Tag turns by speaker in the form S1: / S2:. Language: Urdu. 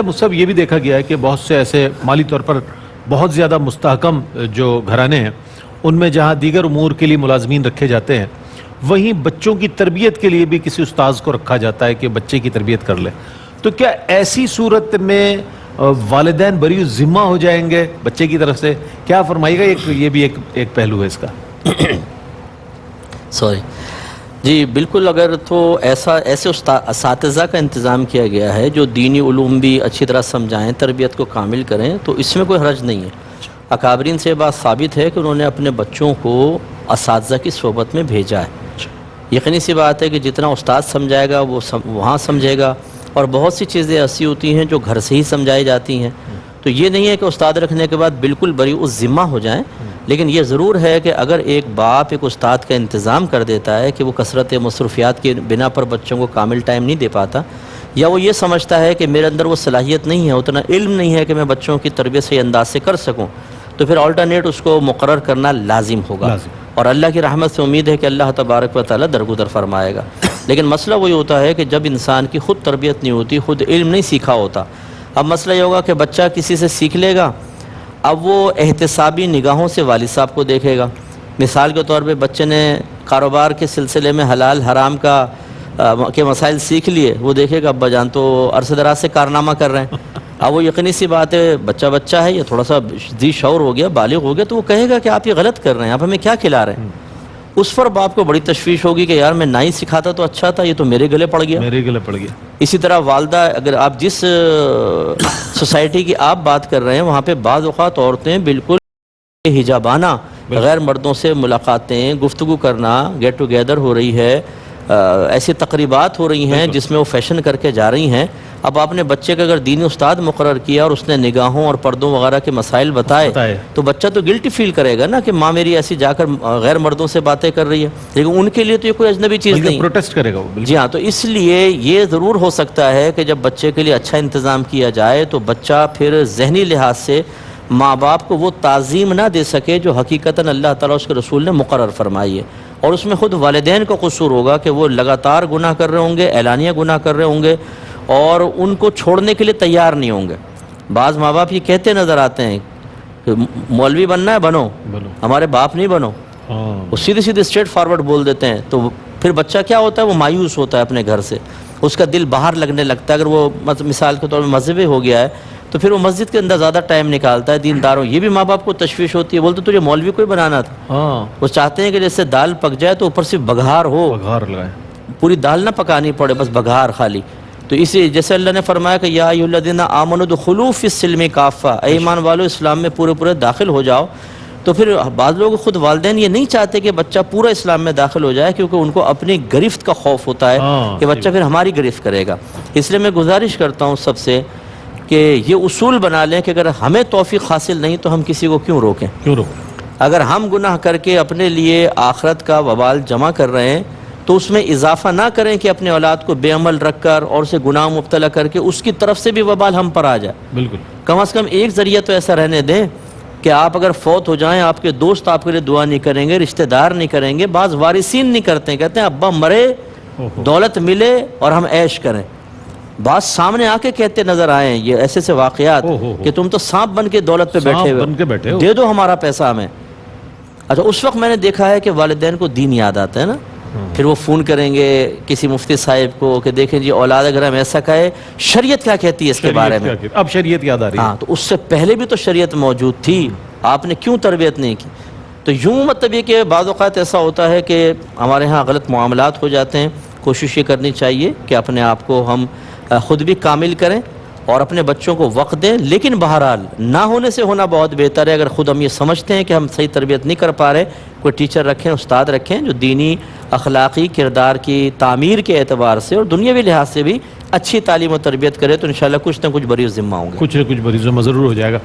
S1: مصعب یہ بھی دیکھا گیا ہے کہ بہت سے ایسے مالی طور پر بہت زیادہ مستحکم جو گھرانے ہیں ان میں جہاں دیگر امور کے لیے ملازمین رکھے جاتے ہیں وہیں بچوں کی تربیت کے لیے بھی کسی استاذ کو رکھا جاتا ہے کہ بچے کی تربیت کر لے. تو کیا ایسی صورت میں والدین بری ذمہ ہو جائیں گے بچے کی طرف سے؟ کیا فرمائیے گا؟ یہ بھی ایک پہلو ہے اس کا.
S2: سوری جی بالکل. اگر تو ایسے اساتذہ کا انتظام کیا گیا ہے جو دینی علوم بھی اچھی طرح سمجھائیں، تربیت کو کامل کریں، تو اس میں کوئی حرج نہیں ہے. اکابرین سے بات ثابت ہے کہ انہوں نے اپنے بچوں کو اساتذہ کی صحبت میں بھیجا ہے. یقینی سی بات ہے کہ جتنا استاد سمجھائے گا وہ وہاں سمجھے گا، اور بہت سی چیزیں ایسی ہوتی ہیں جو گھر سے ہی سمجھائی جاتی ہیں. تو یہ نہیں ہے کہ استاد رکھنے کے بعد بالکل بری ذمہ ہو جائیں، لیکن یہ ضرور ہے کہ اگر ایک باپ ایک استاد کا انتظام کر دیتا ہے کہ وہ کثرت مصروفیات کی بنا پر بچوں کو کامل ٹائم نہیں دے پاتا، یا وہ یہ سمجھتا ہے کہ میرے اندر وہ صلاحیت نہیں ہے، اتنا علم نہیں ہے کہ میں بچوں کی تربیت صحیح انداز سے کر سکوں، تو پھر آلٹرنیٹ اس کو مقرر کرنا لازم ہوگا. اور اللہ کی رحمت سے امید ہے کہ اللہ تبارک و تعالیٰ درگزر فرمائے گا. لیکن مسئلہ وہی ہوتا ہے کہ جب انسان کی خود تربیت نہیں ہوتی، خود علم نہیں سیکھا ہوتا. اب مسئلہ یہ ہوگا کہ بچہ کسی سے سیکھ لے گا، اب وہ احتسابی نگاہوں سے والد صاحب کو دیکھے گا. مثال کے طور پہ بچے نے کاروبار کے سلسلے میں حلال حرام کے مسائل سیکھ لیے، وہ دیکھے گا ابا جان تو عرصہ دراز سے کارنامہ کر رہے ہیں. اب وہ یقینی سی بات ہے، بچہ ہے، یہ تھوڑا سا ذی شعور ہو گیا، بالغ ہو گیا، تو وہ کہے گا کہ آپ یہ غلط کر رہے ہیں، آپ ہمیں کیا کھلا رہے ہیں. اس پر باپ کو بڑی تشویش ہوگی کہ یار میں نہ ہی سکھاتا تو اچھا تھا، یہ تو میرے گلے پڑ گیا. اسی طرح والدہ، اگر آپ جس سوسائٹی کی آپ بات کر رہے ہیں وہاں پہ بعض اوقات عورتیں بالکل حجابانہ غیر مردوں سے ملاقاتیں، گفتگو کرنا، گیٹ ٹوگیدر ہو رہی ہے، ایسی تقریبات ہو رہی ہیں جس میں وہ فیشن کر کے جا رہی ہیں. اب آپ نے بچے کا اگر دینی استاد مقرر کیا اور اس نے نگاہوں اور پردوں وغیرہ کے مسائل بتائے تو بچہ تو گلٹی فیل کرے گا نا کہ ماں میری ایسی جا کر غیر مردوں سے باتیں کر رہی ہے. لیکن ان کے لیے تو یہ کوئی اجنبی چیز نہیں،
S1: پروٹیسٹ کرے گا وہ.
S2: جی ہاں. تو اس لیے یہ ضرور ہو سکتا ہے کہ جب بچے کے لیے اچھا انتظام کیا جائے تو بچہ پھر ذہنی لحاظ سے ماں باپ کو وہ تعظیم نہ دے سکے جو حقیقتاً اللہ تعالیٰ اس کے رسول نے مقرر فرمائی ہے. اور اس میں خود والدین کا قصور ہوگا کہ وہ لگاتار گناہ کر رہے ہوں گے، اعلانیہ گناہ کر رہے ہوں گے، اور ان کو چھوڑنے کے لیے تیار نہیں ہوں گے. بعض ماں باپ یہ کہتے نظر آتے ہیں کہ مولوی بننا ہے بنو، ہمارے باپ نہیں بنو. وہ سیدھے اسٹریٹ فارورڈ بول دیتے ہیں. تو پھر بچہ کیا ہوتا ہے، وہ مایوس ہوتا ہے اپنے گھر سے، اس کا دل باہر لگنے لگتا ہے. اگر وہ مثال کے طور پر مذہبی ہو گیا ہے تو پھر وہ مسجد کے اندر زیادہ ٹائم نکالتا ہے. دینداروں یہ بھی ماں باپ کو تشویش ہوتی ہے، بولتے تجھے مولوی کوئی بنانا تھا. وہ چاہتے ہیں کہ جیسے دال پک جائے تو اوپر سے بگھار ہو، پوری دال نہ پکانی پڑے، بس بگھار خالی. تو اسی جیسے اللہ نے فرمایا کہ یا ایھا الذین آمنوا ادخلوا فی السلم کافہ، اے ایمان والو اسلام میں پورے داخل ہو جاؤ. تو پھر بعض لوگ خود والدین یہ نہیں چاہتے کہ بچہ پورا اسلام میں داخل ہو جائے، کیونکہ ان کو اپنی گرفت کا خوف ہوتا ہے کہ بچہ پھر ہماری گرفت کرے گا. اس لیے میں گزارش کرتا ہوں سب سے کہ یہ اصول بنا لیں کہ اگر ہمیں توفیق حاصل نہیں تو ہم کسی کو کیوں روکیں. اگر ہم گناہ کر کے اپنے لیے آخرت کا وبال جمع کر رہے ہیں تو اس میں اضافہ نہ کریں کہ اپنے اولاد کو بے عمل رکھ کر اور اسے گناہ مبتلا کر کے اس کی طرف سے بھی وبال ہم پر آ جائے. بالکل کم از کم ایک ذریعہ تو ایسا رہنے دیں کہ آپ اگر فوت ہو جائیں آپ کے دوست آپ کے لیے دعا نہیں کریں گے، رشتہ دار نہیں کریں گے، بعض وارثین نہیں کرتے ہیں، کہتے ہیں ابا مرے دولت ملے اور ہم عیش کریں. بعض سامنے آ کے کہتے نظر آئے ہیں یہ ایسے واقعات کہ تم تو سانپ بن کے دولت پہ بیٹھے ہو، دے دو ہمارا پیسہ ہمیں. اچھا اس وقت میں نے دیکھا ہے کہ والدین کو دین یاد آتا ہے نا، پھر وہ فون کریں گے کسی مفتی صاحب کو کہ دیکھیں جی اولاد اگر ہم ایسا کہے شریعت کیا کہتی ہے اس کے بارے میں.
S1: اب شریعت یاد آ رہی ہے.
S2: ہاں تو اس سے پہلے بھی تو شریعت موجود تھی، آپ نے کیوں تربیت نہیں کی. تو یوں مطلب یہ کہ بعض اوقات ایسا ہوتا ہے کہ ہمارے ہاں غلط معاملات ہو جاتے ہیں. کوشش یہ کرنی چاہیے کہ اپنے آپ کو ہم خود بھی کامل کریں اور اپنے بچوں کو وقت دیں. لیکن بہرحال نہ ہونے سے ہونا بہت بہتر ہے. اگر خود ہم یہ سمجھتے ہیں کہ ہم صحیح تربیت نہیں کر پا رہے، کوئی ٹیچر رکھیں، استاد رکھیں جو دینی اخلاقی کردار کی تعمیر کے اعتبار سے اور دنیاوی لحاظ سے بھی اچھی تعلیم و تربیت کرے، تو انشاءاللہ کچھ نہ کچھ بری ذمہ ہوں گے.
S1: کچھ نہ کچھ بری ذمہ ضرور ہو جائے گا.